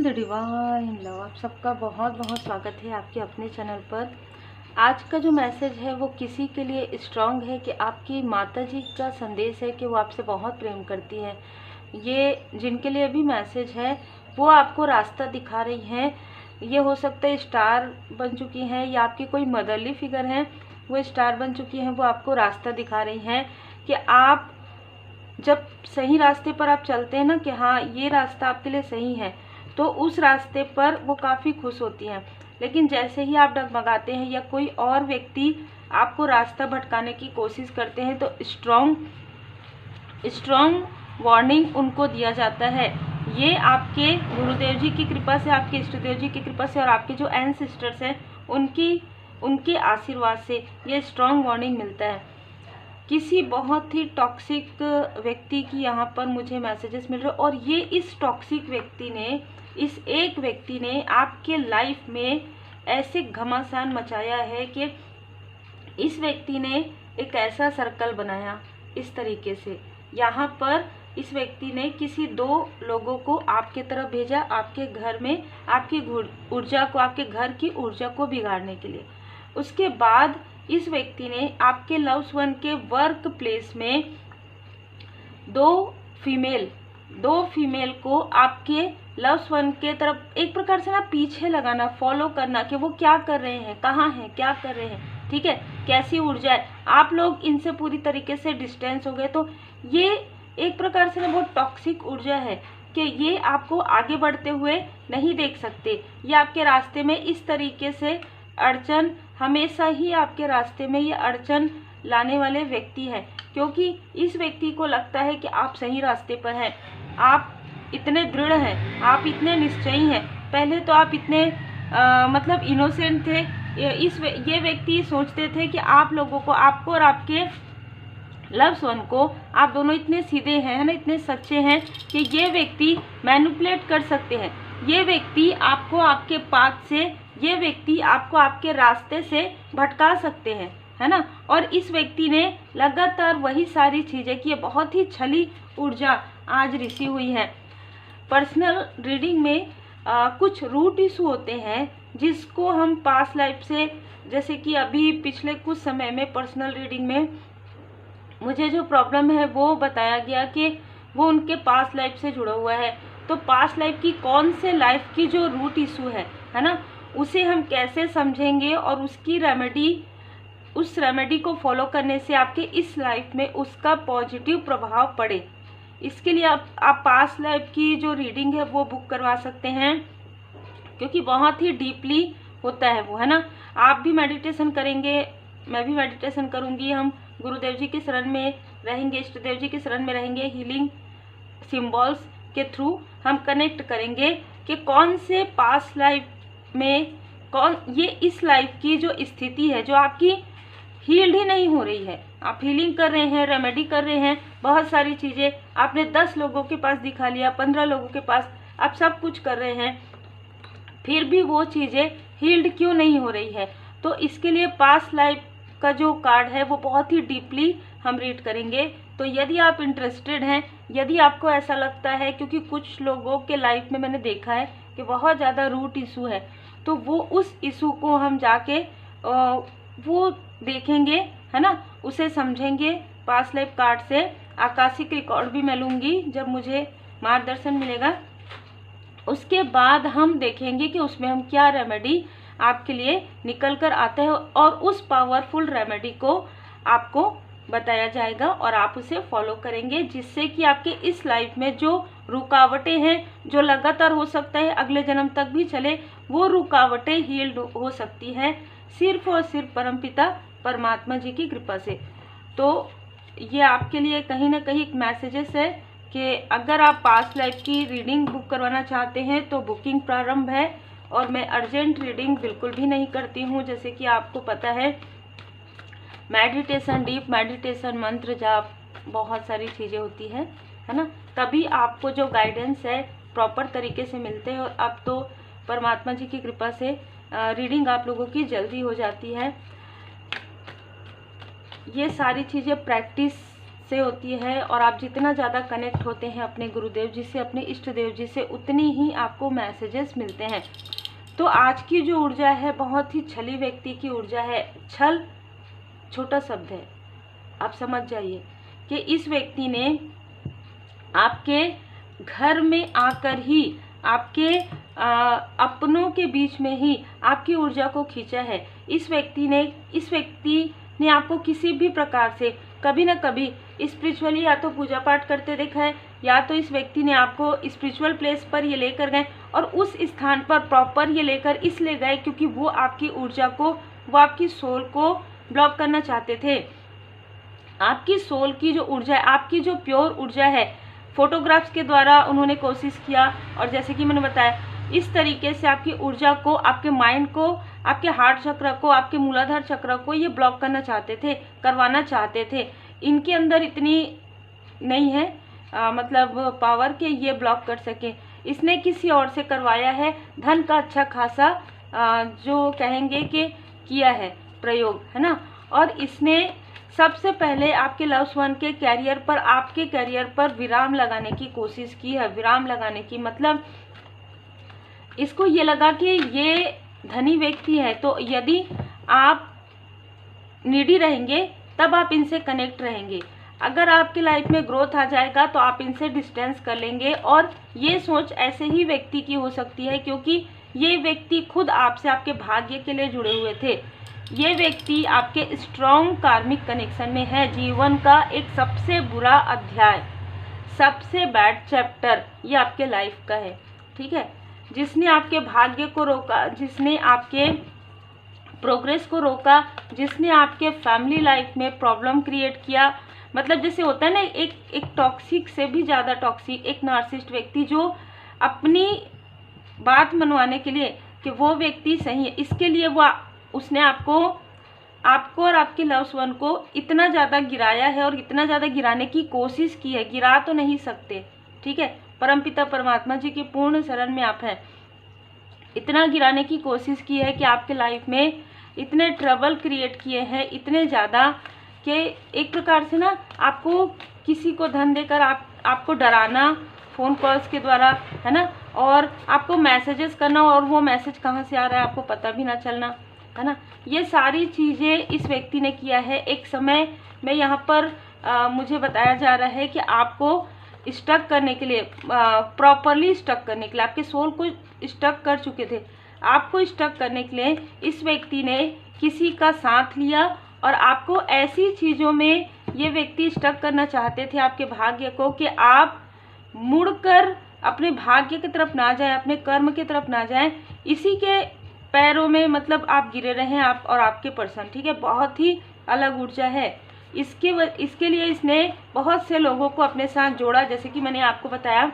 Feel the divine love. आप सबका बहुत बहुत स्वागत है आपके अपने चैनल पर। आज का जो मैसेज है वो किसी के लिए स्ट्रांग है कि आपकी माता जी का संदेश है कि वो आपसे बहुत प्रेम करती है। ये जिनके लिए भी मैसेज है वो आपको रास्ता दिखा रही हैं। ये हो सकता है स्टार बन चुकी हैं या आपकी कोई मदरली फिगर हैं, वो स्टार बन चुकी हैं, वो आपको रास्ता दिखा रही हैं कि आप जब सही रास्ते पर आप चलते हैं ना कि हाँ ये रास्ता आपके लिए सही है, तो उस रास्ते पर वो काफ़ी खुश होती हैं। लेकिन जैसे ही आप डगमगाते हैं या कोई और व्यक्ति आपको रास्ता भटकाने की कोशिश करते हैं तो स्ट्रॉन्ग वार्निंग उनको दिया जाता है। ये आपके गुरुदेव जी की कृपा से, आपके इष्टदेव जी की कृपा से और आपके जो एंसेस्टर्स हैं उनके आशीर्वाद से ये स्ट्रॉन्ग वार्निंग मिलता है। किसी बहुत ही टॉक्सिक व्यक्ति की यहाँ पर मुझे मैसेजेस मिल रहे और ये इस टॉक्सिक व्यक्ति ने, इस एक व्यक्ति ने आपके लाइफ में ऐसे घमासान मचाया है कि इस व्यक्ति ने एक ऐसा सर्कल बनाया इस तरीके से। यहाँ पर इस व्यक्ति ने किसी दो लोगों को आपके तरफ भेजा, आपके घर में आपकी ऊर्जा को, आपके घर की ऊर्जा को बिगाड़ने के लिए। उसके बाद इस व्यक्ति ने आपके लव्स वन के वर्क प्लेस में दो फीमेल को आपके लव्स वन के तरफ एक प्रकार से ना पीछे लगाना, फॉलो करना कि वो क्या कर रहे हैं, कहाँ हैं, क्या कर रहे हैं, ठीक है, कैसी ऊर्जा है। आप लोग इनसे पूरी तरीके से डिस्टेंस हो गए। तो ये एक प्रकार से ना बहुत टॉक्सिक ऊर्जा है कि ये आपको आगे बढ़ते हुए नहीं देख सकते। ये आपके रास्ते में इस तरीके से अड़चन, हमेशा ही आपके रास्ते में ये अड़चन लाने वाले व्यक्ति है, क्योंकि इस व्यक्ति को लगता है कि आप सही रास्ते पर हैं, आप इतने दृढ़ हैं, आप इतने निश्चयी हैं। पहले तो आप इतने मतलब इनोसेंट थे। ये व्यक्ति सोचते थे कि आप लोगों को, आपको और आपके लव्स वन को, आप दोनों इतने सीधे हैं, है ना, इतने सच्चे हैं कि ये व्यक्ति मैनिपुलेट कर सकते हैं। ये व्यक्ति आपको आपके पाथ से, ये व्यक्ति आपको आपके रास्ते से भटका सकते हैं, है ना। और इस व्यक्ति ने लगातार वही सारी चीज़ें की। बहुत ही छली ऊर्जा आज ऋषि हुई है। पर्सनल रीडिंग में कुछ रूट इशू होते हैं जिसको हम पास्ट लाइफ से, जैसे कि अभी पिछले कुछ समय में पर्सनल रीडिंग में मुझे जो प्रॉब्लम है वो बताया गया कि वो उनके पास्ट लाइफ से जुड़ा हुआ है। तो पास्ट लाइफ की कौन से लाइफ की जो रूट इशू है ना, उसे हम कैसे समझेंगे और उसकी रेमेडी, उस रेमेडी को फॉलो करने से आपके इस लाइफ में उसका पॉजिटिव प्रभाव पड़े, इसके लिए आप पास्ट लाइफ की जो रीडिंग है वो बुक करवा सकते हैं, क्योंकि बहुत ही डीपली होता है वो, है ना। आप भी मेडिटेशन करेंगे, मैं भी मेडिटेशन करूँगी, हम गुरुदेव जी के शरण में रहेंगे, इष्ट देव जी के शरण में रहेंगे। हीलिंग सिंबल्स के थ्रू हम कनेक्ट करेंगे कि कौन से पास्ट लाइफ में, कौन ये इस लाइफ की जो स्थिति है जो आपकी हील्ड ही नहीं हो रही है। आप हीलिंग कर रहे हैं, रेमेडी कर रहे हैं, बहुत सारी चीज़ें आपने 10 लोगों के पास दिखा लिया, 15 लोगों के पास आप सब कुछ कर रहे हैं, फिर भी वो चीज़ें हील्ड क्यों नहीं हो रही है। तो इसके लिए पास्ट लाइफ का जो कार्ड है वो बहुत ही डीपली हम रीड करेंगे। तो यदि आप इंटरेस्टेड हैं, यदि आपको ऐसा लगता है, क्योंकि कुछ लोगों के लाइफ में मैंने देखा है कि बहुत ज़्यादा रूट इशू है, तो वो उस इशू को हम जाके वो देखेंगे, है ना, उसे समझेंगे पास्ट लाइफ कार्ड से। आकाशिक रिकॉर्ड भी मैं लूँगी जब मुझे मार्गदर्शन मिलेगा। उसके बाद हम देखेंगे कि उसमें हम क्या रेमेडी आपके लिए निकल कर आता है और उस पावरफुल रेमेडी को आपको बताया जाएगा और आप उसे फॉलो करेंगे, जिससे कि आपके इस लाइफ में जो रुकावटें हैं, जो लगातार हो सकता है अगले जन्म तक भी चले, वो रुकावटें हील्ड हो सकती हैं सिर्फ और सिर्फ परमपिता परमात्मा जी की कृपा से। तो ये आपके लिए कहीं ना कहीं एक मैसेजेस है कि अगर आप पास्ट लाइफ की रीडिंग बुक करवाना चाहते हैं तो बुकिंग प्रारंभ है। और मैं अर्जेंट रीडिंग बिल्कुल भी नहीं करती हूँ, जैसे कि आपको पता है। मेडिटेशन, डीप मेडिटेशन, मंत्र जाप, बहुत सारी चीज़ें होती हैं, है ना, तभी आपको जो गाइडेंस है प्रॉपर तरीके से मिलते हैं। और अब तो परमात्मा जी की कृपा से रीडिंग आप लोगों की जल्दी हो जाती है। ये सारी चीज़ें प्रैक्टिस से होती है, और आप जितना ज़्यादा कनेक्ट होते हैं अपने गुरुदेव जी से, अपने इष्ट देव जी से, उतनी ही आपको मैसेजेस मिलते हैं। तो आज की जो ऊर्जा है बहुत ही छली व्यक्ति की ऊर्जा है। छल छोटा शब्द है, आप समझ जाइए कि इस व्यक्ति ने आपके घर में आकर ही आपके अपनों के बीच में ही आपकी ऊर्जा को खींचा है। इस व्यक्ति ने आपको किसी भी प्रकार से कभी ना कभी स्पिरिचुअली या तो पूजा पाठ करते देखा है, या तो इस व्यक्ति ने आपको स्पिरिचुअल प्लेस पर ये लेकर गए और उस स्थान पर प्रॉपर ये लेकर इसलिए गए क्योंकि वो आपकी ऊर्जा को, वो आपकी सोल को ब्लॉक करना चाहते थे। आपकी सोल की जो ऊर्जा है, आपकी जो प्योर ऊर्जा है, फोटोग्राफ्स के द्वारा उन्होंने कोशिश किया, और जैसे कि मैंने बताया इस तरीके से आपकी ऊर्जा को, आपके माइंड को, आपके हार्ट चक्र को, आपके मूलाधार चक्र को ये ब्लॉक करना चाहते थे, करवाना चाहते थे। इनके अंदर इतनी नहीं है मतलब पावर के ये ब्लॉक कर सके। इसने किसी और से करवाया है, धन का अच्छा खासा जो कहेंगे कि किया है प्रयोग, है ना। और इसने सबसे पहले आपके लव्स वन के कैरियर पर, आपके कैरियर पर विराम लगाने की कोशिश की है। विराम लगाने की मतलब इसको ये लगा कि ये धनी व्यक्ति है, तो यदि आप नीडी रहेंगे तब आप इनसे कनेक्ट रहेंगे। अगर आपकी लाइफ में ग्रोथ आ जाएगा तो आप इनसे डिस्टेंस कर लेंगे। और ये सोच ऐसे ही व्यक्ति की हो सकती है क्योंकि ये व्यक्ति खुद आपसे, आपके भाग्य के लिए जुड़े हुए थे। ये व्यक्ति आपके स्ट्रॉन्ग कार्मिक कनेक्शन में है। जीवन का एक सबसे बुरा अध्याय, सबसे बैड चैप्टर ये आपके लाइफ का है, ठीक है। जिसने आपके भाग्य को रोका, जिसने आपके प्रोग्रेस को रोका, जिसने आपके फैमिली लाइफ में प्रॉब्लम क्रिएट किया। मतलब जैसे होता है ना, एक टॉक्सिक से भी ज़्यादा टॉक्सिक एक नार्सिसिस्ट व्यक्ति जो अपनी बात मनवाने के लिए कि वो व्यक्ति सही है, इसके लिए उसने आपको और आपके लव्स वन को इतना ज़्यादा गिराया है और इतना ज़्यादा गिराने की कोशिश की है। गिरा तो नहीं सकते, ठीक है, परमपिता परमात्मा जी की पूर्ण शरण में आप हैं। इतना गिराने की कोशिश की है कि आपके लाइफ में इतने ट्रबल क्रिएट किए हैं, इतने ज़्यादा कि एक प्रकार से ना आपको किसी को धन देकर आपको डराना फ़ोन कॉल्स के द्वारा, है ना, और आपको मैसेजेस करना और वो मैसेज कहाँ से आ रहा है आपको पता भी ना चलना, है ना। ये सारी चीज़ें इस व्यक्ति ने किया है। एक समय में यहाँ पर मुझे बताया जा रहा है कि आपको स्टक करने के लिए, प्रॉपरली स्टक करने के लिए, आपके सोल को स्टक कर चुके थे, आपको स्टक करने के लिए इस व्यक्ति ने किसी का साथ लिया और आपको ऐसी चीज़ों में ये व्यक्ति स्टक करना चाहते थे आपके भाग्य को कि आप मुड़कर अपने भाग्य की तरफ ना जाएं, अपने कर्म की तरफ ना जाएं। इसी के पैरों में मतलब आप गिरे रहे हैं, आप और आपके पर्सन, ठीक है। बहुत ही अलग ऊर्जा है। इसके लिए इसने बहुत से लोगों को अपने साथ जोड़ा, जैसे कि मैंने आपको बताया,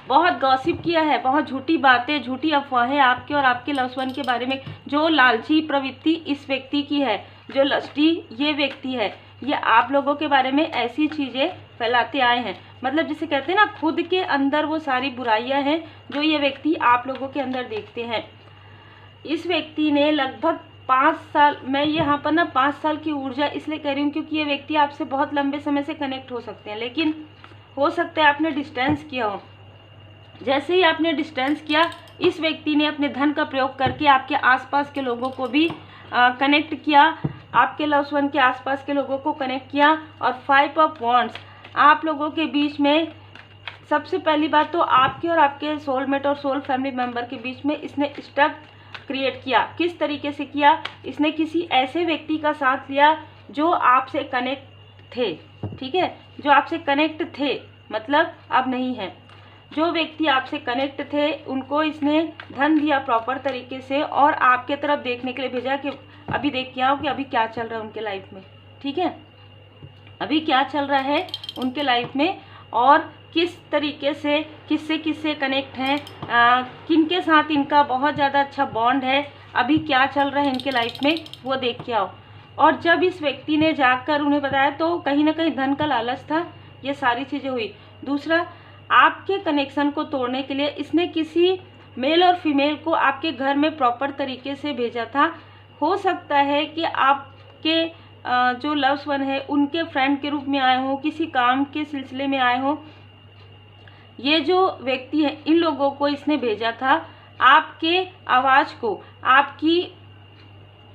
बहुत गॉसिप किया है, बहुत झूठी बातें, झूठी अफवाहें आपके और आपके लव्स वन के बारे में। जो लालची प्रवृत्ति इस व्यक्ति की है, जो लस्टी ये व्यक्ति है, ये आप लोगों के बारे में ऐसी चीज़ें फैलाते आए हैं। मतलब जिसे कहते हैं ना, खुद के अंदर वो सारी बुराइयां हैं जो ये व्यक्ति आप लोगों के अंदर देखते हैं। इस व्यक्ति ने लगभग 5 साल, मैं यहाँ पर ना 5 साल की ऊर्जा इसलिए कह रही हूँ क्योंकि ये व्यक्ति आपसे बहुत लंबे समय से कनेक्ट हो सकते हैं, लेकिन हो सकता है आपने डिस्टेंस किया हो। जैसे ही आपने डिस्टेंस किया, इस व्यक्ति ने अपने धन का प्रयोग करके आपके आसपास के लोगों को भी कनेक्ट किया, आपके लव्स वन के आसपास के लोगों को कनेक्ट किया। और 5 ऑफ वॉन्ड्स आप लोगों के बीच में, सबसे पहली बात तो आपके और आपके सोलमेट और सोल फैमिली मेंबर के बीच में इसने स्टक क्रिएट किया। किस तरीके से किया? इसने किसी ऐसे व्यक्ति का साथ लिया जो आपसे कनेक्ट थे, ठीक है, जो आपसे कनेक्ट थे, मतलब अब नहीं है। जो व्यक्ति आपसे कनेक्ट थे उनको इसने धन दिया प्रॉपर तरीके से और आपके तरफ देखने के लिए भेजा कि अभी देख के आओ कि अभी क्या चल रहा है उनके लाइफ में, ठीक है, अभी क्या चल रहा है उनके लाइफ में और किस तरीके से किससे कनेक्ट हैं, किनके साथ इनका बहुत ज़्यादा अच्छा बॉन्ड है, अभी क्या चल रहा है इनके लाइफ में, वो देख के आओ। और जब इस व्यक्ति ने जाकर उन्हें बताया तो कहीं ना कहीं धन का लालच था, ये सारी चीज़ें हुई। दूसरा, आपके कनेक्शन को तोड़ने के लिए इसने किसी मेल और फीमेल को आपके घर में प्रॉपर तरीके से भेजा था। हो सकता है कि आपके जो लव्स वन है उनके फ्रेंड के रूप में आए हों, किसी काम के सिलसिले में आए हों। ये जो व्यक्ति है, इन लोगों को इसने भेजा था आपके आवाज़ को, आपकी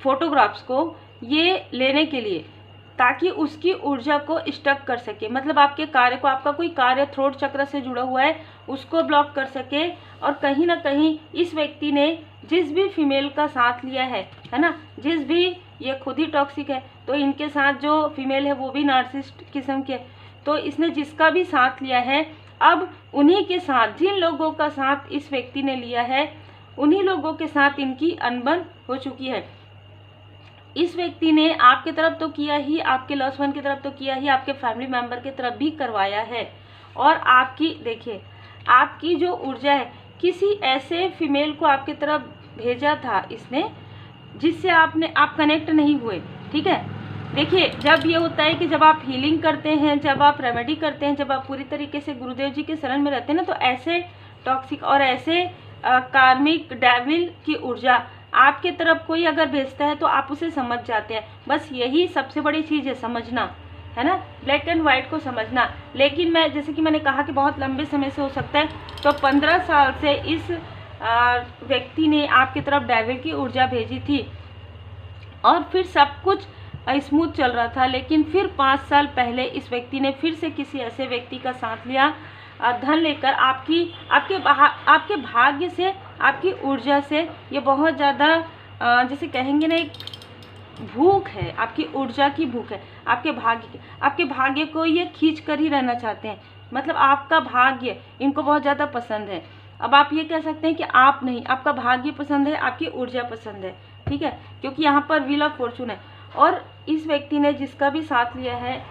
फोटोग्राफ्स को ये लेने के लिए, ताकि उसकी ऊर्जा को स्टक कर सके। मतलब आपके कार्य को, आपका कोई कार्य थ्रोट चक्र से जुड़ा हुआ है उसको ब्लॉक कर सके। और कहीं ना कहीं इस व्यक्ति ने जिस भी फीमेल का साथ लिया है ना, जिस भी, ये खुद ही टॉक्सिक है तो इनके साथ जो फीमेल है वो भी नार्सिसिस्ट किस्म के, तो इसने जिसका भी साथ लिया है, अब उन्हीं के साथ, जिन लोगों का साथ इस व्यक्ति ने लिया है, उन्हीं लोगों के साथ इनकी अनबन हो चुकी है। इस व्यक्ति ने आपके तरफ तो किया ही, आपके लव्स वन की तरफ तो किया ही, आपके फैमिली मेंबर की तरफ भी करवाया है। और आपकी, देखिए, आपकी जो ऊर्जा है, किसी ऐसे फीमेल को आपकी तरफ भेजा था इसने जिससे आप कनेक्ट नहीं हुए। ठीक है, देखिए, जब ये होता है कि जब आप हीलिंग करते हैं, जब आप रेमेडी करते हैं, जब आप पूरी तरीके से गुरुदेव जी के शरण में रहते हैं ना, तो ऐसे टॉक्सिक और ऐसे कार्मिक डेविल की ऊर्जा आपके तरफ कोई अगर भेजता है तो आप उसे समझ जाते हैं। बस यही सबसे बड़ी चीज़ है, समझना, है ना, ब्लैक एंड वाइट को समझना। लेकिन मैं, जैसे कि मैंने कहा कि बहुत लंबे समय से हो सकता है, तो 15 साल से इस व्यक्ति ने आपकी तरफ डेविल की ऊर्जा भेजी थी और फिर सब कुछ स्मूथ चल रहा था। लेकिन फिर 5 साल पहले इस व्यक्ति ने फिर से किसी ऐसे व्यक्ति का साथ लिया, धन लेकर, आपके भाग्य से, आपकी ऊर्जा से, ये बहुत ज़्यादा जैसे कहेंगे ना, एक भूख है, आपकी ऊर्जा की भूख है, आपके भाग्य की, आपके भाग्य को ये खींच कर ही रहना चाहते हैं। मतलब आपका भाग्य इनको बहुत ज़्यादा पसंद है। अब आप ये कह सकते हैं कि आप नहीं, आपका भाग्य पसंद है, आपकी ऊर्जा पसंद है। ठीक है, क्योंकि यहाँ पर व्हील ऑफ फॉर्चून है। और इस व्यक्ति ने जिसका भी साथ लिया है,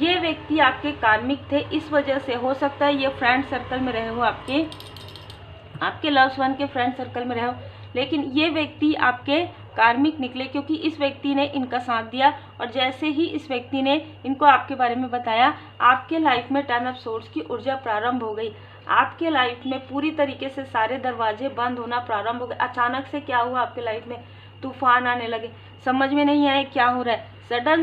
ये व्यक्ति आपके कार्मिक थे। इस वजह से हो सकता है ये फ्रेंड सर्कल में रहे हो, आपके लव्स वन के फ्रेंड सर्कल में रहे हो, लेकिन ये व्यक्ति आपके कार्मिक निकले, क्योंकि इस व्यक्ति ने इनका साथ दिया। और जैसे ही इस व्यक्ति ने इनको आपके बारे में बताया, आपके लाइफ में 10 ऑफ सोर्ड्स की ऊर्जा प्रारंभ हो गई। आपके लाइफ में पूरी तरीके से सारे दरवाजे बंद होना प्रारंभ हो गए। अचानक से क्या हुआ, आपके लाइफ में तूफान आने लगे, समझ में नहीं आए क्या हो रहा है,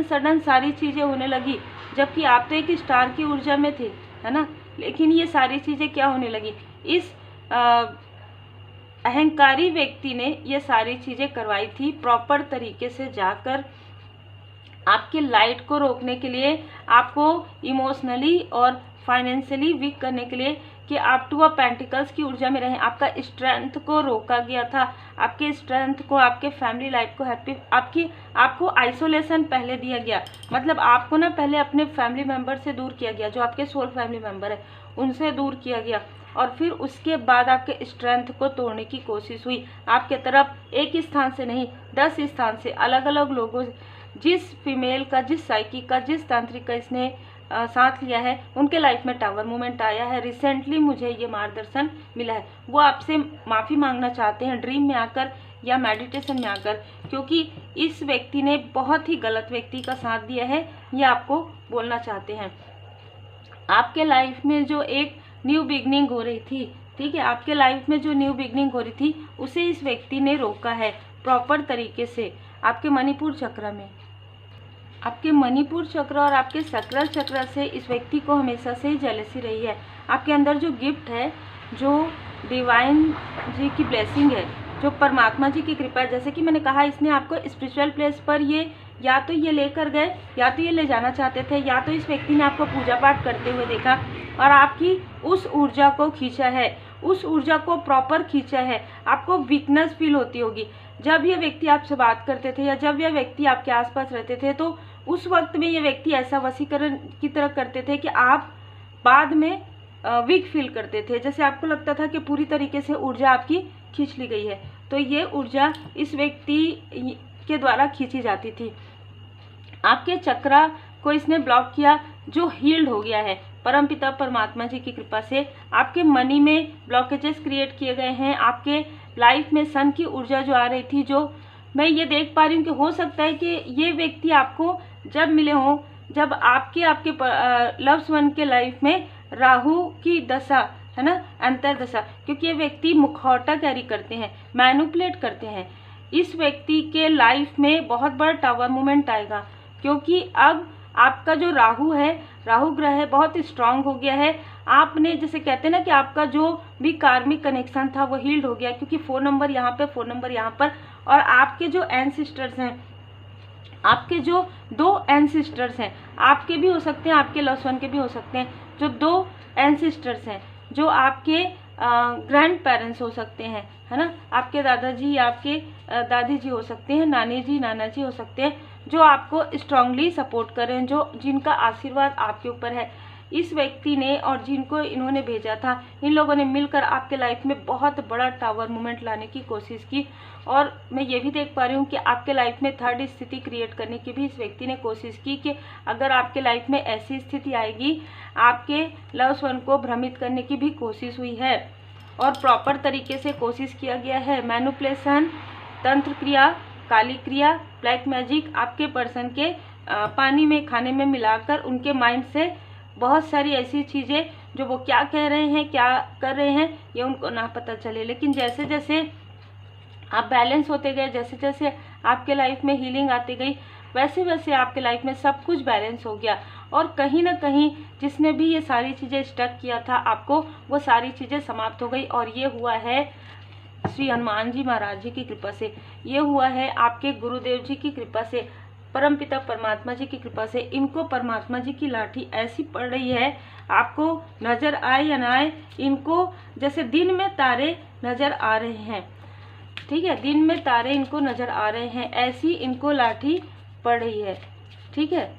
सडन सारी चीज़ें होने लगी। जबकि आप तो एक स्टार की ऊर्जा में थे, है ना, लेकिन ये सारी चीज़ें क्या होने लगी, इस अहंकारी व्यक्ति ने ये सारी चीज़ें करवाई थी प्रॉपर तरीके से जाकर, आपके लाइट को रोकने के लिए, आपको इमोशनली और फाइनेंशियली वीक करने के लिए, कि आप 2 ऑफ पेंटिकल्स की ऊर्जा में रहें। आपका स्ट्रेंथ को रोका गया था, आपके स्ट्रेंथ को, आपके फैमिली लाइफ को आपको आइसोलेशन पहले दिया गया। मतलब आपको ना पहले अपने फैमिली मेंबर से दूर किया गया, जो आपके सोल फैमिली मेंबर है उनसे दूर किया गया। और फिर उसके बाद आपके स्ट्रेंथ को तोड़ने की कोशिश हुई। आपके तरफ एक स्थान से नहीं, 10 स्थान से, अलग अलग लोगों, जिस फीमेल का, जिस साइकिक का, जिस तांत्रिक का इसने साथ लिया है, उनके लाइफ में टावर मूवमेंट आया है। रिसेंटली मुझे ये मार्गदर्शन मिला है, वो आपसे माफ़ी मांगना चाहते हैं ड्रीम में आकर या मेडिटेशन में आकर, क्योंकि इस व्यक्ति ने बहुत ही गलत व्यक्ति का साथ दिया है, ये आपको बोलना चाहते हैं। आपके लाइफ में जो एक न्यू बिगनिंग हो रही थी, ठीक है, आपके लाइफ में जो न्यू बिगनिंग हो रही थी, उसे इस व्यक्ति ने रोका है प्रॉपर तरीके से। आपके मणिपुर चक्र में, आपके मणिपुर चक्र और आपके सक्राल चक्र से इस व्यक्ति को हमेशा से जेलसी रही है। आपके अंदर जो गिफ्ट है, जो डिवाइन जी की ब्लेसिंग है, जो परमात्मा जी की कृपा है, जैसे कि मैंने कहा, इसने आपको स्पिरिचुअल प्लेस पर ये या तो ये लेकर गए, या तो ये ले जाना चाहते थे, या तो इस व्यक्ति ने आपको पूजा पाठ करते हुए देखा और आपकी उस ऊर्जा को खींचा है, उस ऊर्जा को प्रॉपर खींचा है। आपको वीकनेस फील होती होगी जब ये व्यक्ति आपसे बात करते थे, या जब यह व्यक्ति आपके आसपास रहते थे, तो उस वक्त में ये व्यक्ति ऐसा वशीकरण की तरह करते थे कि आप बाद में वीक फील करते थे, जैसे आपको लगता था कि पूरी तरीके से ऊर्जा आपकी खींच ली गई है। तो ये ऊर्जा इस व्यक्ति के द्वारा खींची जाती थी। आपके चक्रा को इसने ब्लॉक किया, जो हील्ड हो गया है परमपिता परमात्मा जी की कृपा से। आपके मनी में ब्लॉकेजेस क्रिएट किए गए हैं। आपके लाइफ में सन की ऊर्जा जो आ रही थी, जो मैं ये देख पा रही हूँ कि हो सकता है कि ये व्यक्ति आपको जब मिले हों, जब आपके लव्स वन के लाइफ में राहु की दशा है ना, अंतर दशा, क्योंकि ये व्यक्ति मुखौटा कैरी करते हैं, मैनिपुलेट करते हैं। इस व्यक्ति के लाइफ में बहुत बड़ा टावर मूवमेंट आएगा, क्योंकि अब आपका जो राहु है, राहु ग्रह है, बहुत स्ट्रांग हो गया है। आपने जैसे कहते हैं ना कि आपका जो भी कार्मिक कनेक्शन था वो हील्ड हो गया, क्योंकि 4 नंबर यहाँ पे, 4 नंबर यहाँ पर, और आपके जो एंसेस्टर्स हैं, आपके जो 2 एंसेस्टर्स हैं, आपके भी हो सकते हैं, आपके लव्ड वन के भी हो सकते हैं, जो 2 एंसेस्टर्स हैं, जो आपके ग्रैंड पेरेंट्स हो सकते हैं, है ना, आपके दादाजी या आपके दादी जी हो सकते हैं, नानी जी, नाना जी हो सकते हैं, जो आपको स्ट्रांगली सपोर्ट कर रहे हैं, जो जिनका आशीर्वाद आपके ऊपर है। इस व्यक्ति ने और जिनको इन्होंने भेजा था, इन लोगों ने मिलकर आपके लाइफ में बहुत बड़ा टावर मूवमेंट लाने की कोशिश की। और मैं ये भी देख पा रही हूँ कि आपके लाइफ में 3rd स्थिति क्रिएट करने की भी इस व्यक्ति ने कोशिश की, कि अगर आपके लाइफ में ऐसी स्थिति आएगी, आपके लव्ड वन को भ्रमित करने की भी कोशिश हुई है, और प्रॉपर तरीके से कोशिश किया गया है। मैनिपुलेशन, तंत्र क्रिया, काली क्रिया, ब्लैक मैजिक, आपके पर्सन के पानी में, खाने में मिलाकर उनके माइंड से बहुत सारी ऐसी चीज़ें जो वो क्या कह रहे हैं, क्या कर रहे हैं, ये उनको ना पता चले। लेकिन जैसे जैसे आप बैलेंस होते गए, जैसे जैसे आपके लाइफ में हीलिंग आती गई, वैसे वैसे आपके लाइफ में सब कुछ बैलेंस हो गया। और कहीं ना कहीं जिसने भी ये सारी चीज़ें स्टक किया था आपको, वो सारी चीज़ें समाप्त हो गई। और ये हुआ है श्री हनुमान जी महाराज जी की कृपा से, ये हुआ है आपके गुरुदेव जी की कृपा से, परमपिता परमात्मा जी की कृपा से। इनको परमात्मा जी की लाठी ऐसी पड़ रही है, आपको नज़र आए या ना आए, इनको जैसे दिन में तारे नज़र आ रहे हैं, ठीक है, दिन में तारे इनको नज़र आ रहे हैं, ऐसी इनको लाठी पड़ रही है, ठीक है।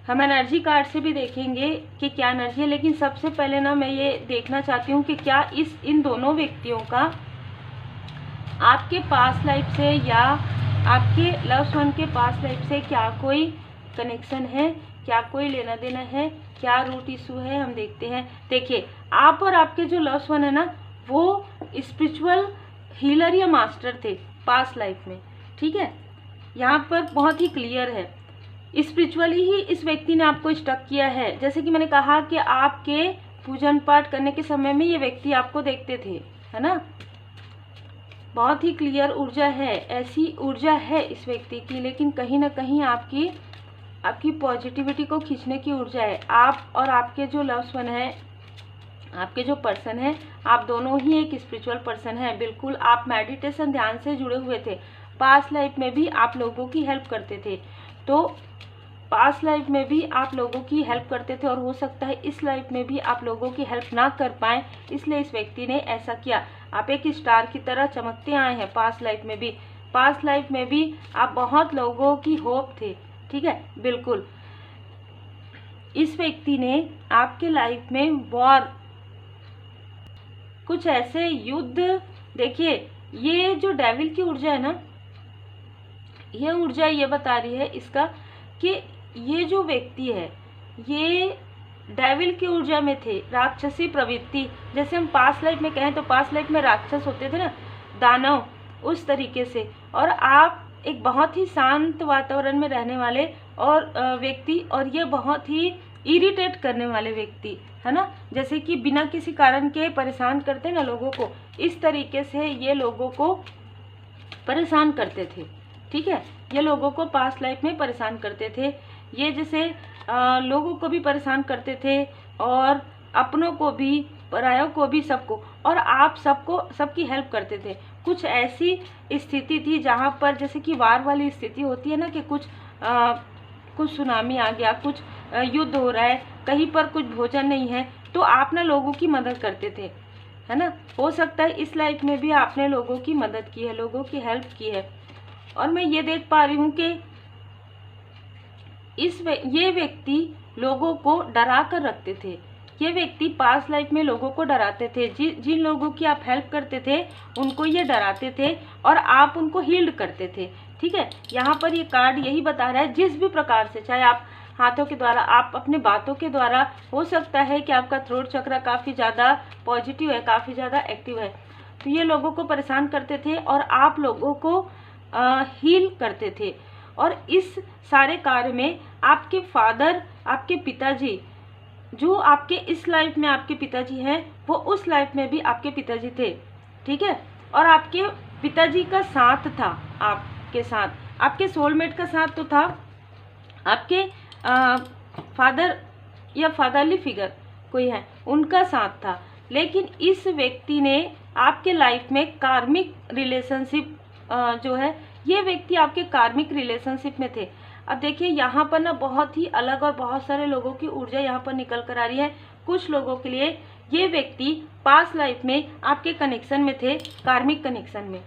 हम एनर्जी कार्ड से भी देखेंगे कि क्या एनर्जी है, लेकिन सबसे पहले ना मैं ये देखना चाहती हूँ कि क्या इन दोनों व्यक्तियों का आपके पास्ट लाइफ से या आपके लव्ड वन के पास्ट लाइफ से क्या कोई कनेक्शन है, क्या कोई लेना देना है, क्या रूट इशू है, हम देखते हैं। देखिए, आप और आपके जो लव्ड वन है ना, वो स्पिरिचुअल हीलर या मास्टर थे पास्ट लाइफ में, ठीक है, यहाँ पर बहुत ही क्लियर है। स्पिरिचुअली ही इस व्यक्ति ने आपको स्टक किया है। जैसे कि मैंने कहा कि आपके पूजन पाठ करने के समय में ये व्यक्ति आपको देखते थे, है ना, बहुत ही क्लियर ऊर्जा है, ऐसी ऊर्जा है इस व्यक्ति की। लेकिन कहीं ना कहीं आपकी पॉजिटिविटी को खींचने की ऊर्जा है। आप और आपके जो लव्ड वन है, आपके जो पर्सन है, आप दोनों ही एक स्पिरिचुअल पर्सन है। बिल्कुल आप मेडिटेशन, ध्यान से जुड़े हुए थे। पास्ट लाइफ में भी आप लोगों की हेल्प करते थे, तो पास्ट लाइफ में भी आप लोगों की हेल्प करते थे, और हो सकता है इस लाइफ में भी आप लोगों की हेल्प ना कर पाए, इसलिए इस व्यक्ति ने ऐसा किया। आप एक स्टार की तरह चमकते आए हैं पास्ट लाइफ में भी। पास्ट लाइफ में भी आप बहुत लोगों की होप थे, ठीक है, बिल्कुल। इस व्यक्ति ने आपके लाइफ में वॉर, कुछ ऐसे युद्ध, देखिए ये जो डेविल की ऊर्जा है ना, ये ऊर्जा ये बता रही है इसका कि ये जो व्यक्ति है ये डेविल की ऊर्जा में थे, राक्षसी प्रवृत्ति। जैसे हम पास्ट लाइफ में कहें तो पास्ट लाइफ में राक्षस होते थे ना, दानव, उस तरीके से। और आप एक बहुत ही शांत वातावरण में रहने वाले और व्यक्ति, और ये बहुत ही इरिटेट करने वाले व्यक्ति, है ना, जैसे कि बिना किसी कारण के परेशान करते ना लोगों को, इस तरीके से ये लोगों को परेशान करते थे, ठीक है। ये लोगों को पास्ट लाइफ में परेशान करते थे। ये जैसे लोगों को भी परेशान करते थे, और अपनों को भी, परायों को भी, सबको, और आप सबको, सबकी हेल्प करते थे। कुछ ऐसी स्थिति थी जहाँ पर जैसे कि वार वाली स्थिति होती है ना, कि कुछ सुनामी आ गया, कुछ युद्ध हो रहा है, कहीं पर कुछ भोजन नहीं है, तो आप ना लोगों की मदद करते थे, है ना। हो सकता है इस लाइफ में भी आपने लोगों की मदद की है, लोगों की हेल्प की है। और मैं ये देख पा रही हूँ कि ये व्यक्ति लोगों को डरा कर रखते थे। ये व्यक्ति पास्ट लाइफ में लोगों को डराते थे। जिन लोगों की आप हेल्प करते थे उनको ये डराते थे, और आप उनको हील्ड करते थे, ठीक है। यहाँ पर ये कार्ड यही बता रहा है, जिस भी प्रकार से, चाहे आप हाथों के द्वारा, आप अपने बातों के द्वारा, हो सकता है कि आपका थ्रोट चक्र काफ़ी ज़्यादा पॉजिटिव है, काफ़ी ज़्यादा एक्टिव है, तो ये लोगों को परेशान करते थे और आप लोगों को हील करते थे। और इस सारे कार्य में आपके फादर, आपके पिताजी, जो आपके इस लाइफ में आपके पिताजी हैं, वो उस लाइफ में भी आपके पिताजी थे, ठीक है। और आपके पिताजी का साथ था, आपके साथ, आपके सोलमेट का साथ तो था, आपके फादर या फादरली फिगर कोई है, उनका साथ था। लेकिन इस व्यक्ति ने आपके लाइफ में कार्मिक रिलेशनशिप जो है, ये व्यक्ति आपके कार्मिक रिलेशनशिप में थे। अब देखिए यहाँ पर ना बहुत ही अलग और बहुत सारे लोगों की ऊर्जा यहाँ पर निकल कर आ रही है। कुछ लोगों के लिए ये व्यक्ति पास्ट लाइफ में आपके कनेक्शन में थे, कार्मिक कनेक्शन में,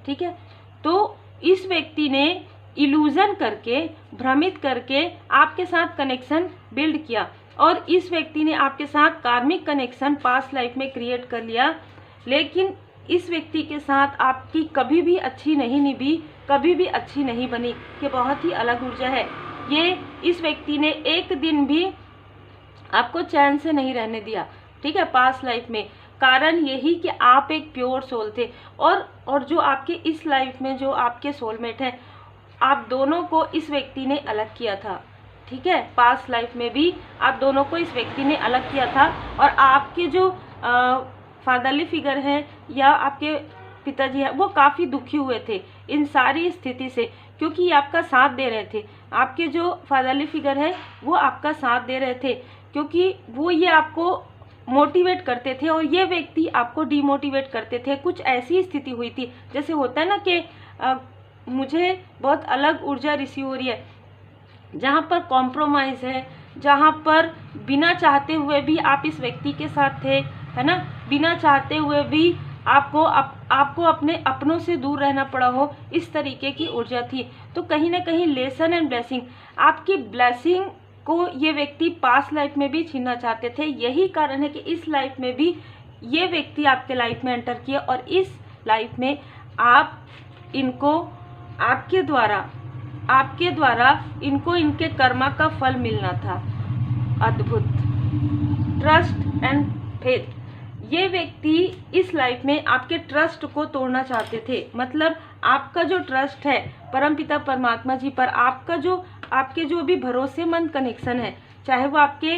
ठीक है। तो इस व्यक्ति ने इल्यूजन करके, भ्रमित करके आपके साथ कनेक्शन बिल्ड किया और इस व्यक्ति ने आपके साथ कार्मिक कनेक्शन पास्ट लाइफ में क्रिएट कर लिया। लेकिन इस व्यक्ति के साथ आपकी कभी भी अच्छी नहीं निभी, कभी भी अच्छी नहीं बनी। ये बहुत ही अलग ऊर्जा है। ये इस व्यक्ति ने एक दिन भी आपको चैन से नहीं रहने दिया, ठीक है, पास्ट लाइफ में। कारण यही कि आप एक प्योर सोल थे और जो आपके इस लाइफ में जो आपके सोलमेट हैं, आप दोनों को इस व्यक्ति ने अलग किया था, ठीक है। पास्ट लाइफ में भी आप दोनों को इस व्यक्ति ने अलग किया था और आपके जो फादरली फिगर है या आपके पिताजी है, वो काफ़ी दुखी हुए थे इन सारी स्थिति से, क्योंकि ये आपका साथ दे रहे थे। आपके जो फादरली फिगर है वो आपका साथ दे रहे थे, क्योंकि वो ये आपको मोटिवेट करते थे और ये व्यक्ति आपको डीमोटिवेट करते थे। कुछ ऐसी स्थिति हुई थी, जैसे होता है ना कि मुझे बहुत अलग ऊर्जा रिसीव हो रही है, जहाँ पर कॉम्प्रोमाइज़ है, जहाँ पर बिना चाहते हुए भी आप इस व्यक्ति के साथ थे, है ना, बिना चाहते हुए भी आपको अपने अपनों से दूर रहना पड़ा हो, इस तरीके की ऊर्जा थी। तो कहीं ना कहीं लेसन एंड ब्लेसिंग, आपकी ब्लेसिंग को ये व्यक्ति पास्ट लाइफ में भी छीनना चाहते थे। यही कारण है कि इस लाइफ में भी ये व्यक्ति आपके लाइफ में एंटर किया और इस लाइफ में आप इनको आपके द्वारा इनको इनके कर्मा का फल मिलना था। अद्भुत। ट्रस्ट एंड फेथ, ये व्यक्ति इस लाइफ में आपके ट्रस्ट को तोड़ना चाहते थे। मतलब आपका जो ट्रस्ट है परमपिता परमात्मा जी पर, आपके जो भी भरोसेमंद कनेक्शन है, चाहे वो आपके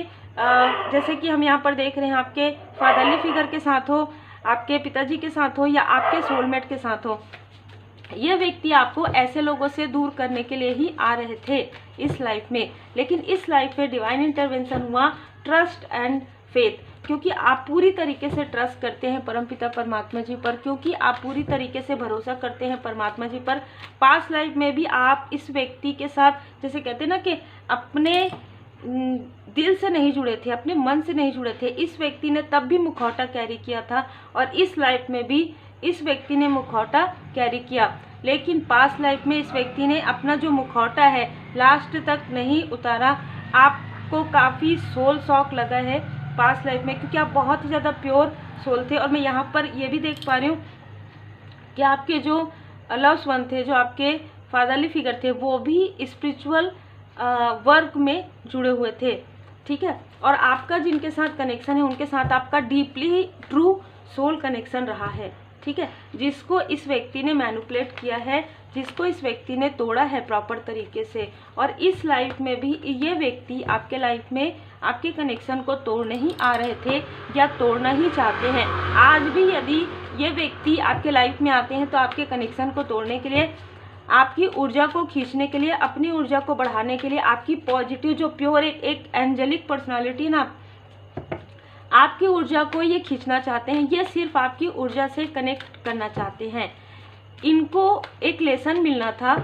जैसे कि हम यहाँ पर देख रहे हैं, आपके फादरली फिगर के साथ हो, आपके पिताजी के साथ हो या आपके सोलमेट के साथ हो, ये व्यक्ति आपको ऐसे लोगों से दूर करने के लिए ही आ रहे थे इस लाइफ में। लेकिन इस लाइफ में डिवाइन इंटरवेंशन हुआ, ट्रस्ट एंड फेथ, क्योंकि आप पूरी तरीके से ट्रस्ट करते हैं परमपिता परमात्मा जी पर, क्योंकि आप पूरी तरीके से भरोसा करते हैं परमात्मा जी पर। पास्ट लाइफ में भी आप इस व्यक्ति के साथ, जैसे कहते हैं ना कि अपने दिल से नहीं जुड़े थे, अपने मन से नहीं जुड़े थे। इस व्यक्ति ने तब भी मुखौटा कैरी किया था और इस लाइफ में भी इस व्यक्ति ने मुखौटा कैरी किया। लेकिन पास्ट लाइफ में इस व्यक्ति ने अपना जो मुखौटा है लास्ट तक नहीं उतारा। आपको काफ़ी सोल शॉक लगा है पास्ट लाइफ में, क्योंकि आप बहुत ज़्यादा प्योर सोल थे। और मैं यहाँ पर ये भी देख पा रही हूँ कि आपके जो लव्स वन थे, जो आपके फादरली फिगर थे, वो भी स्पिरिचुअल वर्क में जुड़े हुए थे, ठीक है। और आपका जिनके साथ कनेक्शन है उनके साथ आपका डीपली ट्रू सोल कनेक्शन रहा है, ठीक है, जिसको इस व्यक्ति ने मैनिपुलेट किया है, जिसको इस व्यक्ति ने तोड़ा है प्रॉपर तरीके से। और इस लाइफ में भी ये व्यक्ति आपके लाइफ में आपके कनेक्शन को तोड़ने ही आ रहे थे या तोड़ना ही चाहते हैं। आज भी यदि ये व्यक्ति आपके लाइफ में आते हैं तो आपके कनेक्शन को तोड़ने के लिए, आपकी ऊर्जा को खींचने के लिए, अपनी ऊर्जा को बढ़ाने के लिए, आपकी पॉजिटिव जो प्योर एक एंजेलिक पर्सनालिटी ना, आपकी ऊर्जा को ये खींचना चाहते हैं। ये सिर्फ आपकी ऊर्जा से कनेक्ट करना चाहते हैं। इनको एक लेसन मिलना था,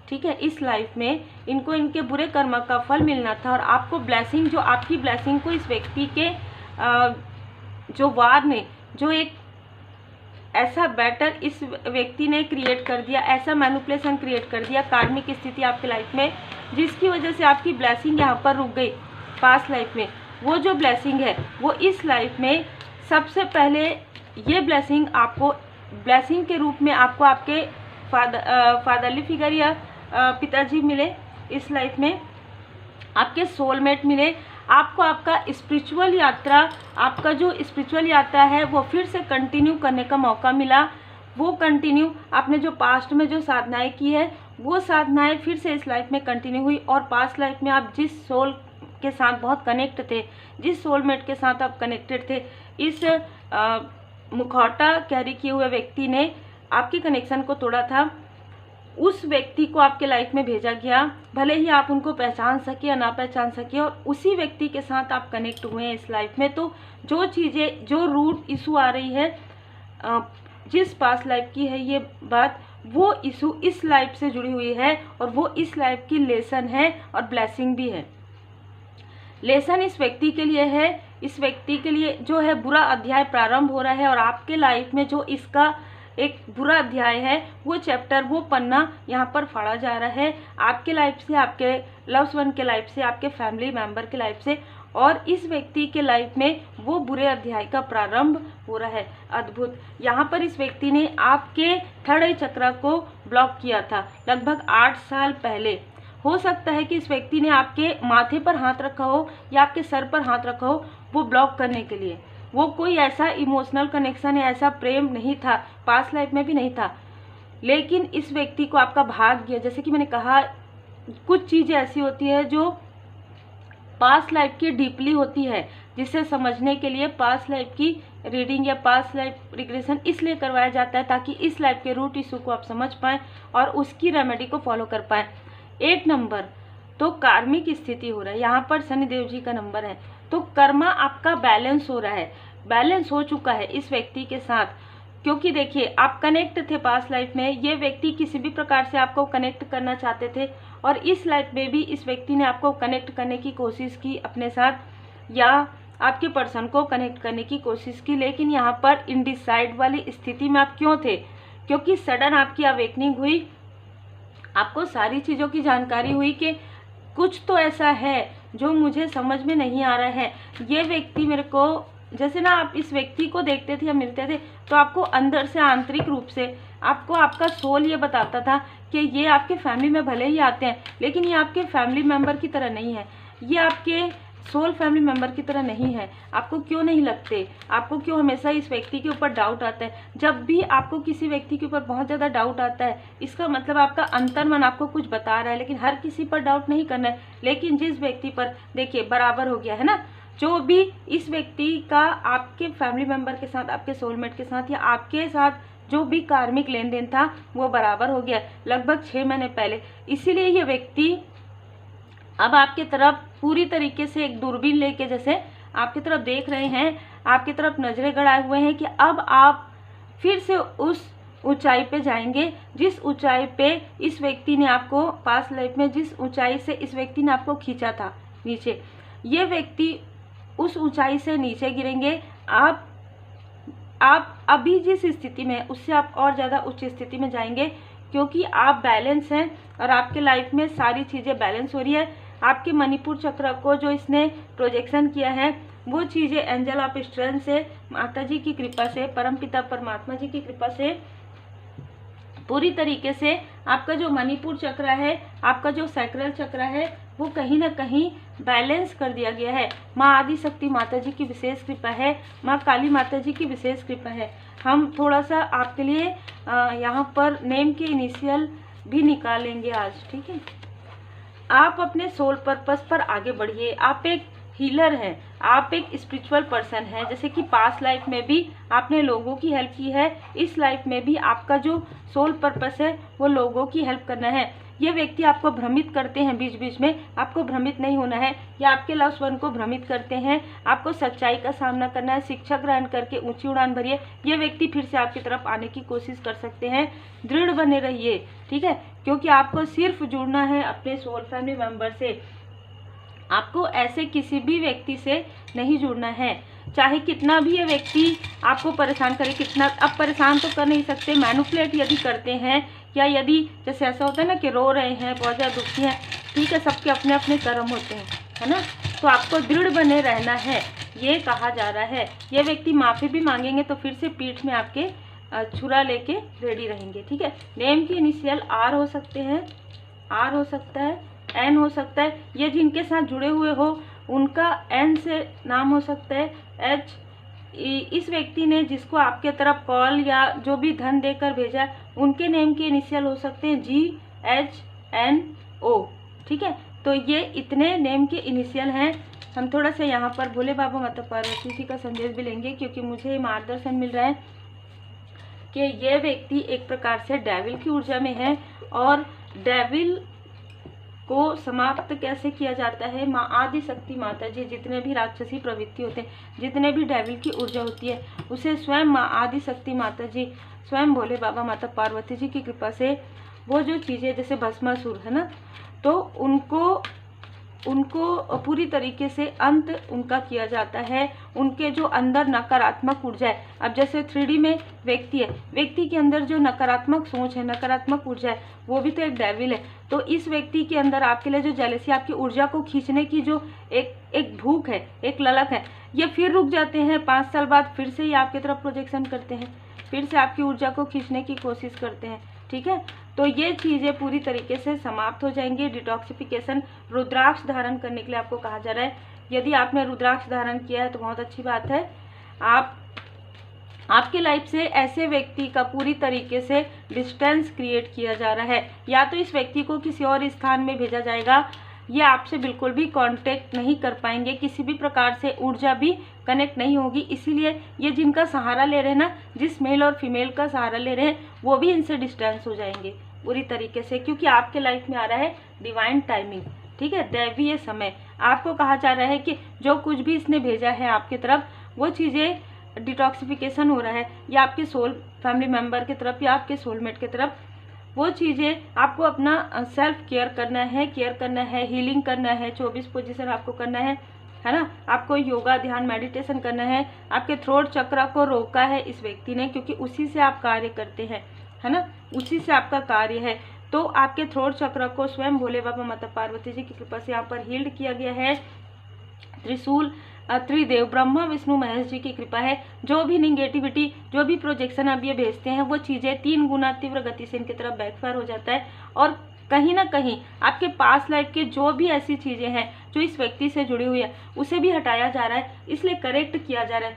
ठीक है, इस लाइफ में इनको इनके बुरे कर्म का फल मिलना था और आपको ब्लेसिंग, जो आपकी ब्लेसिंग को इस व्यक्ति के जो वार ने, जो एक ऐसा बैटर इस व्यक्ति ने क्रिएट कर दिया, ऐसा मैनिपुलेशन क्रिएट कर दिया, कार्मिक स्थिति आपकी लाइफ में, जिसकी वजह से आपकी ब्लेसिंग यहाँ पर रुक गई पास्ट लाइफ में। वो जो ब्लेसिंग है वो इस लाइफ में सबसे पहले, ये ब्लेसिंग आपको ब्लेसिंग के रूप में आपको आपके फादरली फिगर या पिताजी मिले इस लाइफ में, आपके सोलमेट मिले, आपको आपका स्पिरिचुअल यात्रा, आपका जो स्पिरिचुअल यात्रा है वो फिर से कंटिन्यू करने का मौका मिला। वो कंटिन्यू आपने जो पास्ट में जो साधनाएं की है वो साधनाएं फिर से इस लाइफ में कंटिन्यू हुई। और पास्ट लाइफ में आप जिस सोल के साथ बहुत कनेक्ट थे, जिस सोलमेट के साथ आप कनेक्टेड थे, इस मुखौटा कैरी किए हुए व्यक्ति ने आपके कनेक्शन को तोड़ा था। उस व्यक्ति को आपके लाइफ में भेजा गया, भले ही आप उनको पहचान सके या ना पहचान सके, और उसी व्यक्ति के साथ आप कनेक्ट हुए हैं इस लाइफ में। तो जो चीज़ें, जो रूट इशू आ रही है, जिस पास्ट लाइफ की है ये बात, वो इशू इस लाइफ से जुड़ी हुई है, और वो इस लाइफ की लेसन है और ब्लेसिंग भी है। लेसन इस व्यक्ति के लिए है, इस व्यक्ति के लिए जो है बुरा अध्याय प्रारंभ हो रहा है, और आपके लाइफ में जो इसका एक बुरा अध्याय है, वो चैप्टर, वो पन्ना यहाँ पर फाड़ा जा रहा है आपके लाइफ से, आपके लव्स वन के लाइफ से, आपके फैमिली मेंबर के लाइफ से, और इस व्यक्ति के लाइफ में वो बुरे अध्याय का प्रारंभ हो रहा है। अद्भुत। यहाँ पर इस व्यक्ति ने आपके थर्ड आई चक्र को ब्लॉक किया था लगभग 8 साल पहले। हो सकता है कि इस व्यक्ति ने आपके माथे पर हाथ रखा हो या आपके सर पर हाथ रखा हो, वो ब्लॉक करने के लिए। वो कोई ऐसा इमोशनल कनेक्शन या ऐसा प्रेम नहीं था, पास्ट लाइफ में भी नहीं था, लेकिन इस व्यक्ति को आपका भाग्य, जैसे कि मैंने कहा, कुछ चीज़ें ऐसी होती है जो पास्ट लाइफ की डीपली होती है, जिसे समझने के लिए पास्ट लाइफ की रीडिंग या पास्ट लाइफ रिग्रेशन इसलिए करवाया जाता है ताकि इस लाइफ के रूट इशू को आप समझ पाएँ और उसकी रेमेडी को फॉलो कर पाएँ। 8 नंबर तो कार्मिक स्थिति हो रहा है, यहाँ पर शनिदेव जी का नंबर है, तो कर्मा आपका बैलेंस हो रहा है, बैलेंस हो चुका है इस व्यक्ति के साथ। क्योंकि देखिए, आप कनेक्ट थे पास्ट लाइफ में, ये व्यक्ति किसी भी प्रकार से आपको कनेक्ट करना चाहते थे, और इस लाइफ में भी इस व्यक्ति ने आपको कनेक्ट करने की कोशिश की अपने साथ, या आपके पर्सन को कनेक्ट करने की कोशिश की, लेकिन यहाँ पर इनडिसाइड वाली स्थिति में आप क्यों थे? क्योंकि सडन आपकी अवेकनिंग हुई, आपको सारी चीज़ों की जानकारी हुई कि कुछ तो ऐसा है जो मुझे समझ में नहीं आ रहा है। ये व्यक्ति मेरे को, जैसे ना आप इस व्यक्ति को देखते थे या मिलते थे, तो आपको अंदर से, आंतरिक रूप से आपको आपका सोल ये बताता था कि ये आपके फैमिली में भले ही आते हैं, लेकिन ये आपके फैमिली मेम्बर की तरह नहीं है, ये आपके सोल फैमिली मेम्बर की तरह नहीं है। आपको क्यों नहीं लगते? आपको क्यों हमेशा इस व्यक्ति के ऊपर डाउट आता है? जब भी आपको किसी व्यक्ति के ऊपर बहुत ज़्यादा डाउट आता है, इसका मतलब आपका अंतर्मन आपको कुछ बता रहा है, लेकिन हर किसी पर डाउट नहीं करना है। लेकिन जिस व्यक्ति पर, देखिए, बराबर हो गया है ना, जो भी इस व्यक्ति का आपके फैमिली मेम्बर के साथ, आपके सोलमेट के साथ, या आपके साथ जो भी कार्मिक लेन देन था, वो बराबर हो गया लगभग 6 महीने पहले। इसीलिए ये व्यक्ति अब आपके तरफ पूरी तरीके से एक दूरबीन लेके जैसे आपकी तरफ देख रहे हैं, आपकी तरफ नजरें गड़ाए हुए हैं कि अब आप फिर से उस ऊंचाई पे जाएंगे जिस ऊंचाई पे इस व्यक्ति ने आपको, पास्ट लाइफ में जिस ऊंचाई से इस व्यक्ति ने आपको खींचा था नीचे, ये व्यक्ति उस ऊंचाई से नीचे गिरेंगे। आप अभी जिस स्थिति में, उससे आप और ज़्यादा उच्च स्थिति में जाएंगे, क्योंकि आप बैलेंस हैं और आपके लाइफ में सारी चीज़ें बैलेंस हो रही है। आपके मणिपुर चक्र को जो इसने प्रोजेक्शन किया है, वो चीज़ें एंजल ऑफ स्ट्रेंथ से, माता जी की कृपा से, परमपिता परमात्मा जी की कृपा से पूरी तरीके से आपका जो मणिपुर चक्र है, आपका जो सैक्रल चक्र है, वो कहीं ना कहीं बैलेंस कर दिया गया है। माँ आदि शक्ति माता जी की विशेष कृपा है, माँ काली माता जी की विशेष कृपा है। हम थोड़ा सा आपके लिए यहाँ पर नेम के इनिशियल भी निकालेंगे आज, ठीक है। आप अपने सोल पर्पस पर आगे बढ़िए। आप एक हीलर हैं, आप एक स्पिरिचुअल पर्सन हैं। जैसे कि पास्ट लाइफ में भी आपने लोगों की हेल्प की है, इस लाइफ में भी आपका जो सोल पर्पस है वो लोगों की हेल्प करना है। ये व्यक्ति आपको भ्रमित करते हैं बीच बीच में, आपको भ्रमित नहीं होना है, या आपके लव्ड वन को भ्रमित करते हैं। आपको सच्चाई का सामना करना है, शिक्षा ग्रहण करके ऊंची उड़ान भरिए। ये व्यक्ति फिर से आपकी तरफ आने की कोशिश कर सकते हैं। दृढ़ बने रहिए, ठीक है, क्योंकि आपको सिर्फ जुड़ना है अपने सोल फैमिली मेंबर से। आपको ऐसे किसी भी व्यक्ति से नहीं जुड़ना है, चाहे कितना भी ये व्यक्ति आपको परेशान करे, कितना। अब परेशान तो कर नहीं सकते, मैनिपुलेट यदि करते हैं, या यदि जैसे ऐसा होता है ना कि रो रहे हैं, बहुत ज़्यादा दुखी हैं, ठीक है, सबके अपने अपने कर्म होते हैं, है ना। तो आपको दृढ़ बने रहना है, ये कहा जा रहा है। ये व्यक्ति माफ़ी भी मांगेंगे तो फिर से पीठ में आपके छुरा लेके रेडी रहेंगे, ठीक है। नेम की इनिशियल आर हो सकते हैं, आर हो सकता है, एन हो सकता है। ये जिनके साथ जुड़े हुए हो उनका एन से नाम हो सकता है, एच। इस व्यक्ति ने जिसको आपके तरफ कॉल या जो भी धन देकर भेजा, उनके नेम के इनिशियल हो सकते हैं जी, एच, एन, ओ, ठीक है। तो ये इतने नेम के इनिशियल हैं। हम थोड़ा सा यहाँ पर भोले बाबा माता पार्वती जी का संदेश भी लेंगे, क्योंकि मुझे मार्गदर्शन मिल रहा है कि ये व्यक्ति एक प्रकार से डेविल की ऊर्जा में है, और डेविल को समाप्त कैसे किया जाता है, माँ आदि शक्ति माता जी, जितने भी राक्षसी प्रवृत्ति होते हैं, जितने भी डेविल की ऊर्जा होती है, उसे स्वयं माँ आदि शक्ति माता जी, स्वयं भोले बाबा माता पार्वती जी की कृपा से वो जो चीज़ें जैसे भस्मासुर है ना, तो उनको पूरी तरीके से अंत उनका किया जाता है। उनके जो अंदर नकारात्मक ऊर्जा है, अब जैसे 3D में व्यक्ति है, व्यक्ति के अंदर जो नकारात्मक सोच है, नकारात्मक ऊर्जा है, वो भी तो एक डेविल है। तो इस व्यक्ति के अंदर आपके लिए जो जेलसी, आपकी ऊर्जा को खींचने की जो एक भूख है, एक ललक है, ये फिर रुक जाते हैं। 5 साल बाद फिर से ही आपकी तरफ प्रोजेक्शन करते हैं, फिर से आपकी ऊर्जा को खींचने की कोशिश करते हैं। ठीक है, तो ये चीज़ें पूरी तरीके से समाप्त हो जाएंगी। डिटॉक्सिफिकेशन, रुद्राक्ष धारण करने के लिए आपको कहा जा रहा है। यदि आपने रुद्राक्ष धारण किया है तो बहुत अच्छी बात है। आपके लाइफ से ऐसे व्यक्ति का पूरी तरीके से डिस्टेंस क्रिएट किया जा रहा है, या तो इस व्यक्ति को किसी और स्थान में भेजा जाएगा, ये आपसे बिल्कुल भी कांटेक्ट नहीं कर पाएंगे, किसी भी प्रकार से ऊर्जा भी कनेक्ट नहीं होगी। इसीलिए ये जिनका सहारा ले रहे हैं ना, जिस मेल और फीमेल का सहारा ले रहे हैं, वो भी इनसे डिस्टेंस हो जाएंगे पूरी तरीके से, क्योंकि आपके लाइफ में आ रहा है डिवाइन टाइमिंग। ठीक है, दैवीय समय। आपको कहा जा रहा है कि जो कुछ भी इसने भेजा है आपकी तरफ, वो चीज़ें डिटॉक्सिफिकेशन हो रहा है, या आपके सोल फैमिली मेम्बर की तरफ या आपके सोलमेट की तरफ, वो चीज़ें आपको अपना सेल्फ केयर करना है, हीलिंग करना है, 24 पोजीशन आपको करना है ना। आपको योगा, ध्यान, मेडिटेशन करना है। आपके थ्रोट चक्र को रोका है इस व्यक्ति ने, क्योंकि उसी से आप कार्य करते हैं, है ना, उसी से आपका कार्य है। तो आपके थ्रोट चक्र को स्वयं भोले बाबा माता पार्वती जी की कृपा से यहाँ पर हील्ड किया गया है। त्रिशूल, त्रिदेव, ब्रह्मा विष्णु महेश जी की कृपा है। जो भी निगेटिविटी, जो भी प्रोजेक्शन आप ये भेजते हैं, वो चीज़ें 3 गुना तीव्र गति से इनकी तरफ बैकफायर हो जाता है, और कहीं ना कहीं आपके पास लाइफ के जो भी ऐसी चीज़ें हैं जो इस व्यक्ति से जुड़ी हुई है, उसे भी हटाया जा रहा है, इसलिए करेक्ट किया जा रहा है।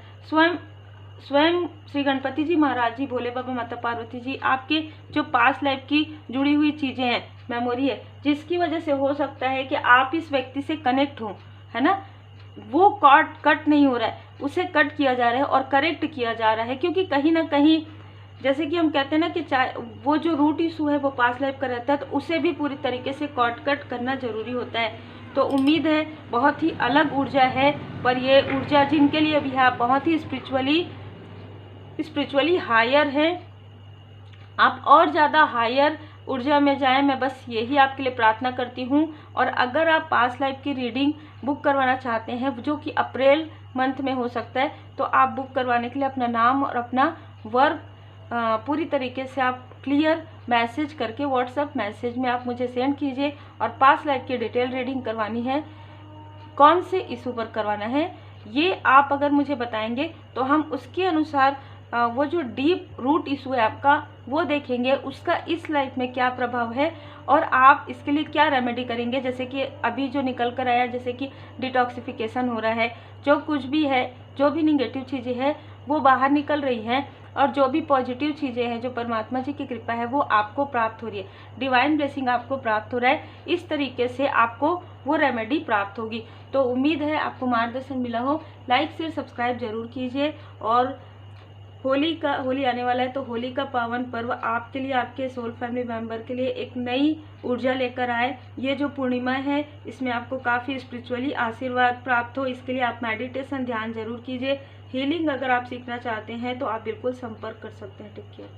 स्वयं श्री गणपति जी महाराज जी, भोले बाबा माता पार्वती जी, आपके जो पास्ट लाइफ की जुड़ी हुई चीज़ें हैं, मेमोरी है, जिसकी वजह से हो सकता है कि आप इस व्यक्ति से कनेक्ट हो, है ना, वो कट नहीं हो रहा है, उसे कट किया जा रहा है और करेक्ट किया जा रहा है। क्योंकि कहीं ना कहीं जैसे कि हम कहते हैं ना कि चाहे वो जो रूट इशू है वो पास्ट लाइफ का रहता है, तो उसे भी पूरी तरीके से कट करना जरूरी होता है। तो उम्मीद है बहुत ही अलग ऊर्जा है, पर ये ऊर्जा जिनके लिए भी है बहुत ही स्पिरिचुअली हायर है। आप और ज़्यादा हायर ऊर्जा में जाएं, मैं बस यही आपके लिए प्रार्थना करती हूँ। और अगर आप पास्ट लाइफ की रीडिंग बुक करवाना चाहते हैं, जो कि अप्रैल मंथ में हो सकता है, तो आप बुक करवाने के लिए अपना नाम और अपना वर्क पूरी तरीके से आप क्लियर मैसेज करके व्हाट्सएप मैसेज में आप मुझे सेंड कीजिए। और पास्ट लाइफ की डिटेल रीडिंग करवानी है, कौन से इशू पर करवाना है, ये आप अगर मुझे बताएंगे तो हम उसके अनुसार वो जो डीप रूट इशू है आपका, वो देखेंगे, उसका इस लाइफ में क्या प्रभाव है और आप इसके लिए क्या रेमेडी करेंगे। जैसे कि अभी जो निकल कर आया, जैसे कि डिटॉक्सिफिकेशन हो रहा है, जो कुछ भी है, जो भी निगेटिव चीज़ें हैं वो बाहर निकल रही हैं, और जो भी पॉजिटिव चीज़ें हैं, जो परमात्मा जी की कृपा है वो आपको प्राप्त हो रही है, डिवाइन ब्लेसिंग आपको प्राप्त हो रहा है। इस तरीके से आपको वो रेमेडी प्राप्त होगी। तो उम्मीद है आपको मार्गदर्शन मिला हो। लाइक शेयर सब्सक्राइब जरूर कीजिए। और होली आने वाला है, तो होली का पावन पर्व आपके लिए, आपके सोल फैमिली मेंबर के लिए एक नई ऊर्जा लेकर आए। ये जो पूर्णिमा है, इसमें आपको काफ़ी स्पिरिचुअली आशीर्वाद प्राप्त हो, इसके लिए आप मेडिटेशन, ध्यान जरूर कीजिए। हीलिंग अगर आप सीखना चाहते हैं तो आप बिल्कुल संपर्क कर सकते हैं। Take care.